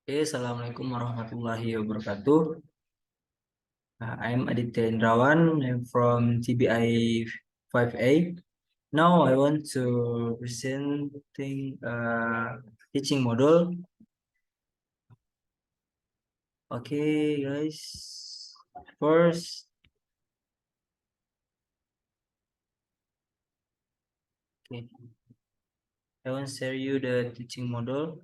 Assalamualaikum warahmatullahi wabarakatuh. I'm Aditya Indrawan. I'm from TBI 5A. Now I want to presenting teaching module. Okay, guys. First, okay, I want to share you the teaching module.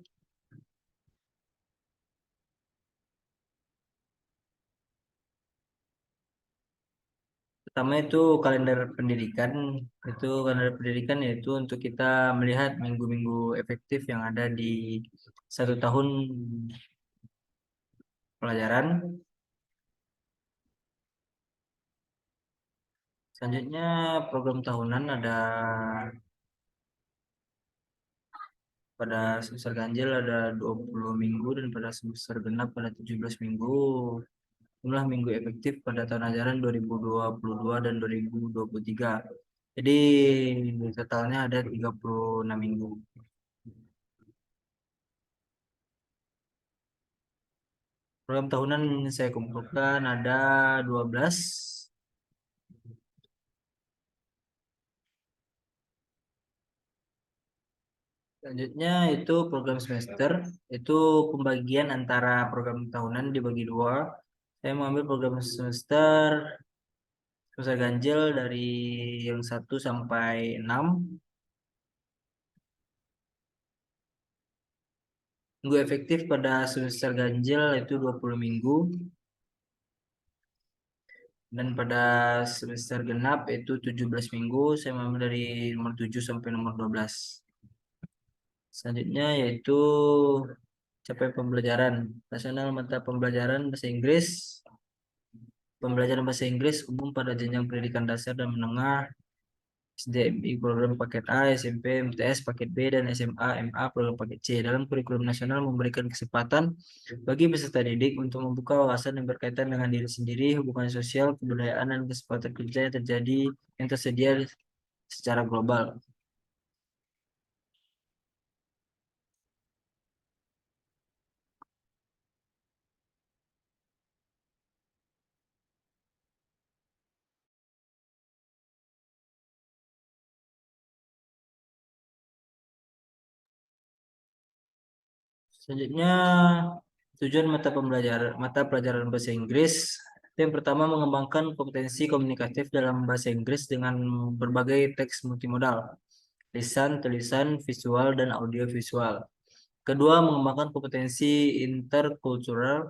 Pertama itu kalender pendidikan. Itu kalender pendidikan yaitu untuk kita melihat minggu-minggu efektif yang ada di satu tahun pelajaran. Selanjutnya program tahunan ada pada semester ganjil ada 20 minggu dan pada semester genap ada 17 minggu. Jumlah minggu efektif pada tahun ajaran 2022 dan 2023. Jadi totalnya ada 36 minggu. Program tahunan saya kumpulkan ada 12. Selanjutnya itu program semester, itu pembagian antara program tahunan dibagi dua. Saya mengambil program semester ganjil dari yang 1 sampai 6. Minggu efektif pada semester ganjil itu 20 minggu. Dan pada semester genap itu 17 minggu. Saya mengambil dari nomor 7 sampai nomor 12. Selanjutnya yaitu capaian pembelajaran. Nasional mata pembelajaran bahasa Inggris. Pembelajaran bahasa Inggris umum pada jenjang pendidikan dasar dan menengah. SDMI program paket A, SMP, MTS paket B, dan SMA, MA program paket C. Dalam kurikulum nasional memberikan kesempatan bagi peserta didik untuk membuka wawasan yang berkaitan dengan diri sendiri, hubungan sosial, kebudayaan, dan kesempatan kerja yang tersedia secara global. Selanjutnya, tujuan mata pelajaran bahasa Inggris. Yang pertama, mengembangkan kompetensi komunikatif dalam bahasa Inggris dengan berbagai teks multimodal, lisan, tulisan, visual, dan audio visual. Kedua, mengembangkan kompetensi interkultural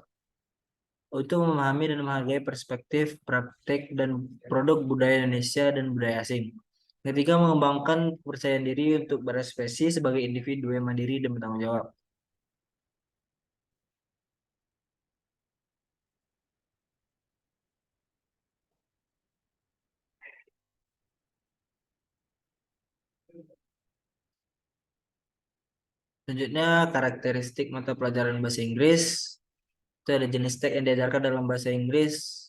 untuk memahami dan menghargai perspektif, praktek, dan produk budaya Indonesia dan budaya asing. Ketiga, mengembangkan kepercayaan diri untuk berekspresi sebagai individu yang mandiri dan bertanggung jawab. Selanjutnya, karakteristik mata pelajaran bahasa Inggris. Itu ada jenis teks yang diajarkan dalam bahasa Inggris.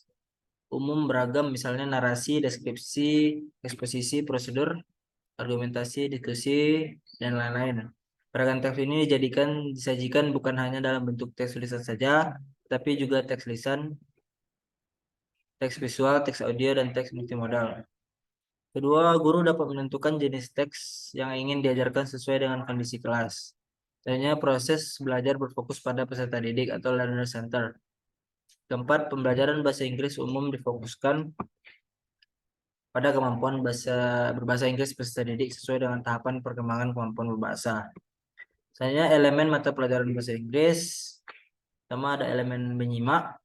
Umum beragam, misalnya narasi, deskripsi, eksposisi, prosedur, argumentasi, diskusi, dan lain-lain. Beragam teks ini disajikan bukan hanya dalam bentuk teks tulisan saja, tapi juga teks lisan, teks visual, teks audio, dan teks multimodal. Kedua, guru dapat menentukan jenis teks yang ingin diajarkan sesuai dengan kondisi kelas. Selanjutnya, proses belajar berfokus pada peserta didik atau learner center. Keempat, pembelajaran bahasa Inggris umum difokuskan pada kemampuan berbahasa Inggris peserta didik sesuai dengan tahapan perkembangan kemampuan berbahasa. Selanjutnya, elemen mata pelajaran bahasa Inggris. Pertama ada elemen menyimak,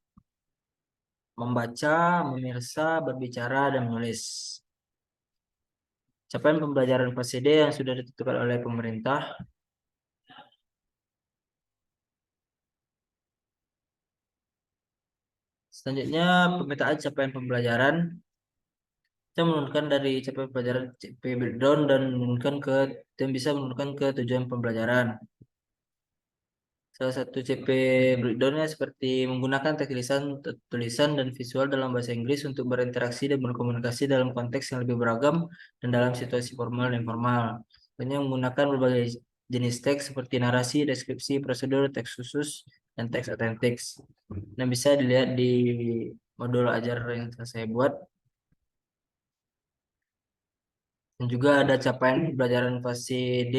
membaca, memirsa, berbicara, dan menulis. Capaian pembelajaran fase D yang sudah ditentukan oleh pemerintah. Selanjutnya, pemetaan capaian pembelajaran. Kita menurunkan dari capaian pembelajaran CP breakdown dan bisa menurunkan ke tujuan pembelajaran. Salah satu CP breakdownnya seperti menggunakan teks lisan, tulisan, dan visual dalam bahasa Inggris untuk berinteraksi dan berkomunikasi dalam konteks yang lebih beragam dan dalam situasi formal dan informal. Tentunya menggunakan berbagai jenis teks seperti narasi, deskripsi, prosedur, teks khusus, dan teks otentik. Nah, bisa dilihat di modul ajar yang saya buat. Dan juga ada capaian pembelajaran fase D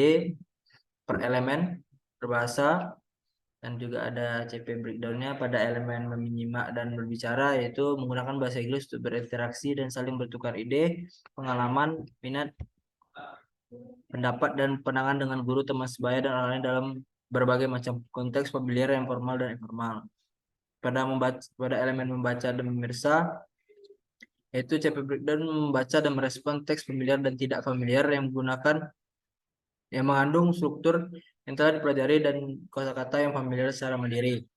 per elemen berbahasa, dan juga ada CP breakdown-nya pada elemen menyimak dan berbicara, yaitu menggunakan bahasa Inggris untuk berinteraksi dan saling bertukar ide, pengalaman, minat, pendapat, dan pandangan dengan guru, teman sebaya, dan orang lain dalam berbagai macam konteks familiar, yang formal dan informal. Pada elemen membaca dan memirsa, yaitu CP breakdown membaca dan merespon teks familiar dan tidak familiar yang mengandung struktur yang telah dipelajari dan kosakata yang familiar secara mandiri.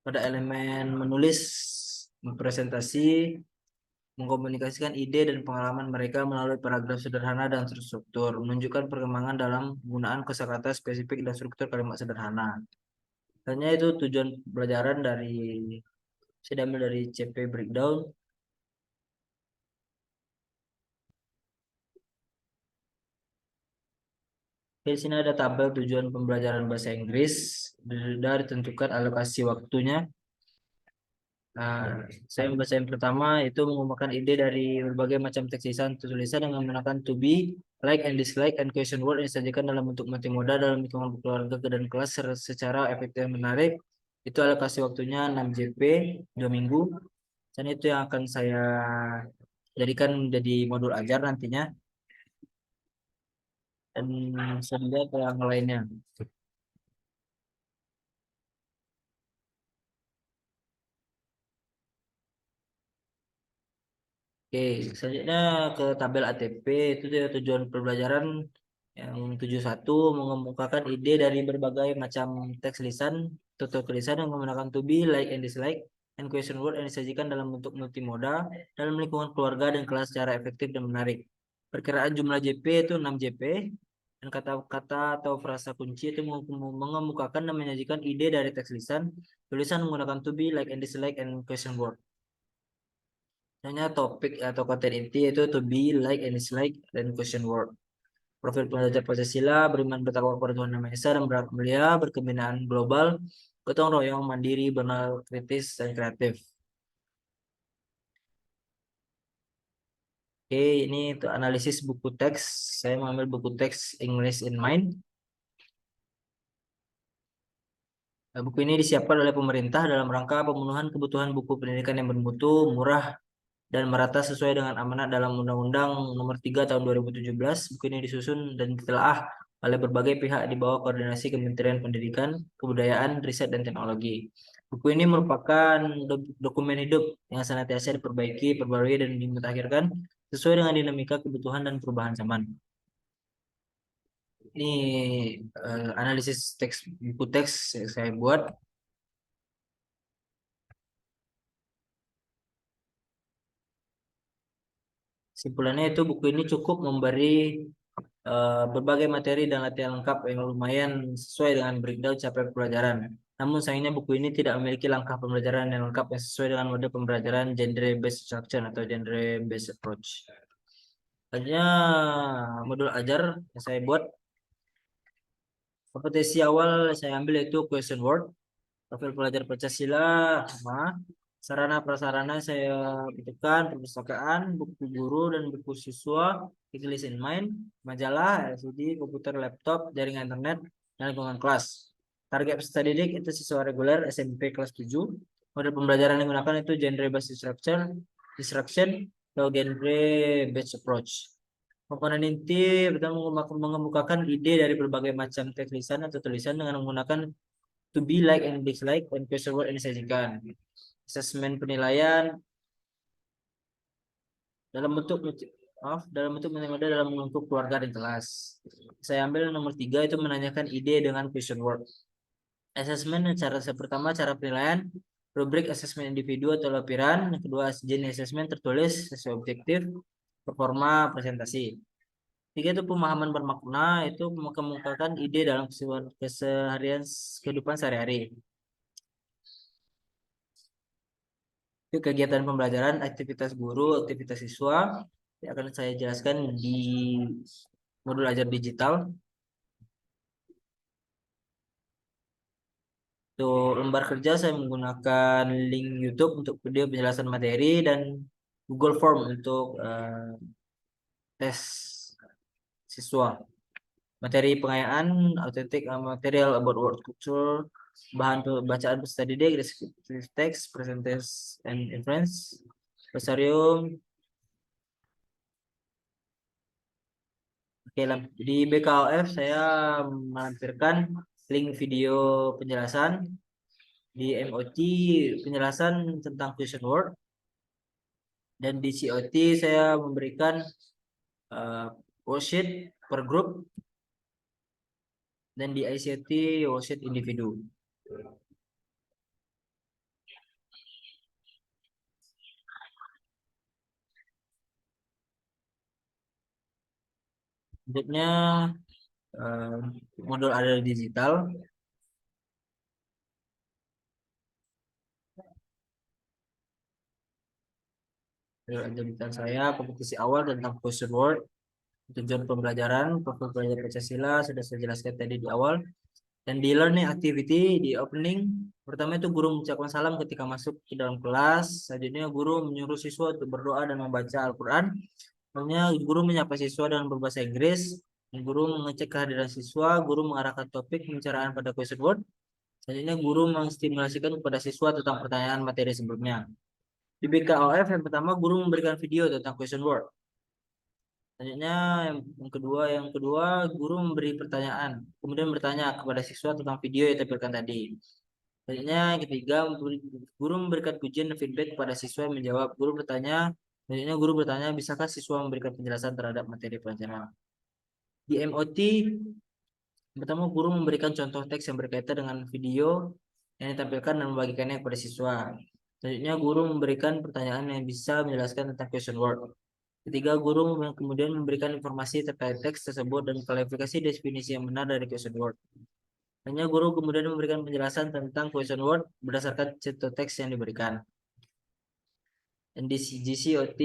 Pada elemen menulis, mempresentasi, mengkomunikasikan ide dan pengalaman mereka melalui paragraf sederhana dan terstruktur, menunjukkan perkembangan dalam penggunaan kosakata spesifik dan struktur kalimat sederhana. Hanya itu tujuan pelajaran dari saya ambil dari CP breakdown. Di sini ada tabel tujuan pembelajaran bahasa Inggris. Sudah ditentukan alokasi waktunya. Nah, saya membaca yang pertama itu menggunakan ide dari berbagai macam teks lisan atau tulisan dengan menggunakan to be, like and dislike, and question word yang disajikan dalam bentuk multimoda dalam lingkungan keluarga dan kelas secara efektif dan menarik. Itu alokasi waktunya 6 JP 2 minggu. Dan itu yang akan saya jadikan jadi modul ajar nantinya. Dan saya lihat yang lainnya. Oke, selanjutnya ke tabel ATP. Itu dia tujuan pembelajaran yang 71, mengemukakan ide dari berbagai macam teks lisan atau tulisan yang menggunakan to be, like and dislike, and question word yang disajikan dalam bentuk multimoda dalam lingkungan keluarga dan kelas secara efektif dan menarik. Perkiraan jumlah JP itu 6 JP, dan kata-kata atau frasa kunci itu mengemukakan dan menyajikan ide dari teks lisan tulisan menggunakan to be, like and dislike, and question word. Hanya topik atau konten inti itu to be, like and dislike, dan question word. Profil pelajar Pancasila, beriman bertakwa kepada Tuhan Yang Maha Esa dan beragama mulia, berkebinaan global, gotong royong, mandiri, kritis, dan kreatif. Oke, ini untuk analisis buku teks. Saya mengambil buku teks English in Mind. Buku ini disiapkan oleh pemerintah dalam rangka pemenuhan kebutuhan buku pendidikan yang bermutu, murah, dan merata sesuai dengan amanat dalam Undang-Undang Nomor 3 Tahun 2017. Buku ini disusun dan ditelaah oleh berbagai pihak di bawah koordinasi Kementerian Pendidikan, Kebudayaan, Riset, dan Teknologi. Buku ini merupakan dokumen hidup yang senantiasa diperbaiki, perbarui, dan dimutakhirkan sesuai dengan dinamika kebutuhan dan perubahan zaman. Ini analisis teks buku teks yang saya buat. Simpulannya itu buku ini cukup memberi berbagai materi dan latihan lengkap yang lumayan sesuai dengan breakdown capaian pelajaran. Namun sayangnya buku ini tidak memiliki langkah pembelajaran yang lengkap yang sesuai dengan mode pembelajaran genre based instruction atau genre based approach. Hanya modul ajar yang saya buat, kompetensi awal saya ambil yaitu question word, profil pelajar Pancasila, sama sarana prasarana saya butuhkan perpustakaan, buku guru dan buku siswa, English in Mind, majalah, LCD, komputer, laptop, jaringan internet, dan lingkungan kelas. Target peserta didik itu siswa reguler SMP kelas 7. Model pembelajaran yang digunakan itu genre based instruction atau genre based approach. Komponen inti pertama mengemukakan ide dari berbagai macam teks lisan atau tulisan dengan menggunakan to be, like and dislike, dan question word yang disajikan. Asesmen penilaian dalam bentuk metode dalam bentuk keluarga dan kelas. Saya ambil nomor 3 itu menanyakan ide dengan question word. Asesmen pertama cara penilaian, rubrik asesmen individu atau lapiran. Yang kedua jenis asesmen tertulis sesuai objektif, performa, presentasi. Tiga itu pemahaman bermakna, itu mengemukakan ide dalam keseharian kehidupan sehari-hari. Itu kegiatan pembelajaran, aktivitas guru, aktivitas siswa yang akan saya jelaskan di modul ajar digital. Untuk lembar kerja saya menggunakan link YouTube untuk video penjelasan materi dan Google Form untuk tes siswa. Materi pengayaan, authentic material about word culture, bahan bacaan peserta didik, descriptive text, presentation and inference, glosarium. Oke, di BKOF saya melampirkan link video penjelasan, di MOT penjelasan tentang question word, dan di COT saya memberikan worksheet per grup, dan di ICT worksheet individu. Selanjutnya modul ada digital. Digital saya kompetisi awal tentang question word, tujuan pembelajaran, profil belajar Pancasila sudah saya jelaskan tadi di awal. Dan di learning activity di opening, pertama itu guru mengucapkan salam ketika masuk ke dalam kelas. Selanjutnya guru menyuruh siswa untuk berdoa dan membaca Al-Quran. Selanjutnya guru menyapa siswa dengan berbahasa Inggris. Dan guru mengecek kehadiran siswa. Guru mengarahkan topik pembicaraan pada question word. Selanjutnya guru menstimulasikan kepada siswa tentang pertanyaan materi sebelumnya. Di BKOF yang pertama guru memberikan video tentang question word. Selanjutnya yang kedua guru memberi pertanyaan, kemudian bertanya kepada siswa tentang video yang ditampilkan tadi. Selanjutnya yang ketiga guru memberikan pujian dan feedback kepada siswa yang menjawab. Selanjutnya guru bertanya, bisakah siswa memberikan penjelasan terhadap materi pelajaran. Di MOT pertama guru memberikan contoh teks yang berkaitan dengan video yang ditampilkan dan membagikannya kepada siswa. Selanjutnya guru memberikan pertanyaan yang bisa menjelaskan tentang question word. Ketiga, guru kemudian memberikan informasi terkait teks tersebut dan klarifikasi definisi yang benar dari question word. Hanya guru kemudian memberikan penjelasan tentang question word berdasarkan contoh teks yang diberikan. Dan di GCOT,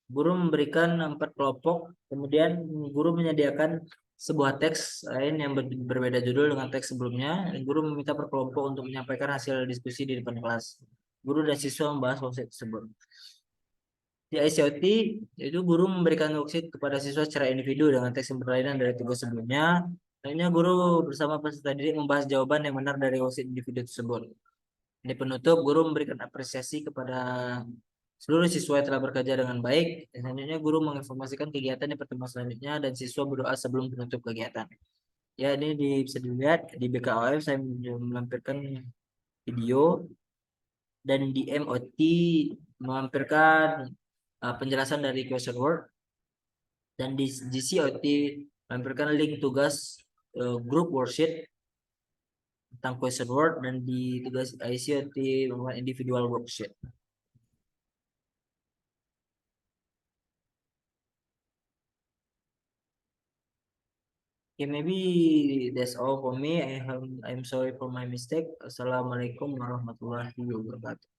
guru memberikan 4 kelompok, kemudian guru menyediakan sebuah teks lain yang berbeda judul dengan teks sebelumnya. Dan guru meminta per kelompok untuk menyampaikan hasil diskusi di depan kelas. Guru dan siswa membahas worksheet tersebut. Di ICOT, yaitu guru memberikan worksheet kepada siswa secara individu dengan teks yang berlainan dari tugas sebelumnya. Lainnya guru bersama peserta didik membahas jawaban yang benar dari worksheet individu tersebut. Di penutup, guru memberikan apresiasi kepada seluruh siswa yang telah bekerja dengan baik. Dan selanjutnya guru menginformasikan kegiatan di pertemuan selanjutnya dan siswa berdoa sebelum penutup kegiatan. Ya, ini bisa dilihat di BKOF saya melampirkan video, dan di MOT melampirkan penjelasan dari question word, dan di GCOT melampirkan link tugas group worksheet tentang question word, dan di tugas ICOT melakukan individual worksheet. Okay, maybe that's all for me. I'm sorry for my mistake. Assalamualaikum warahmatullahi wabarakatuh.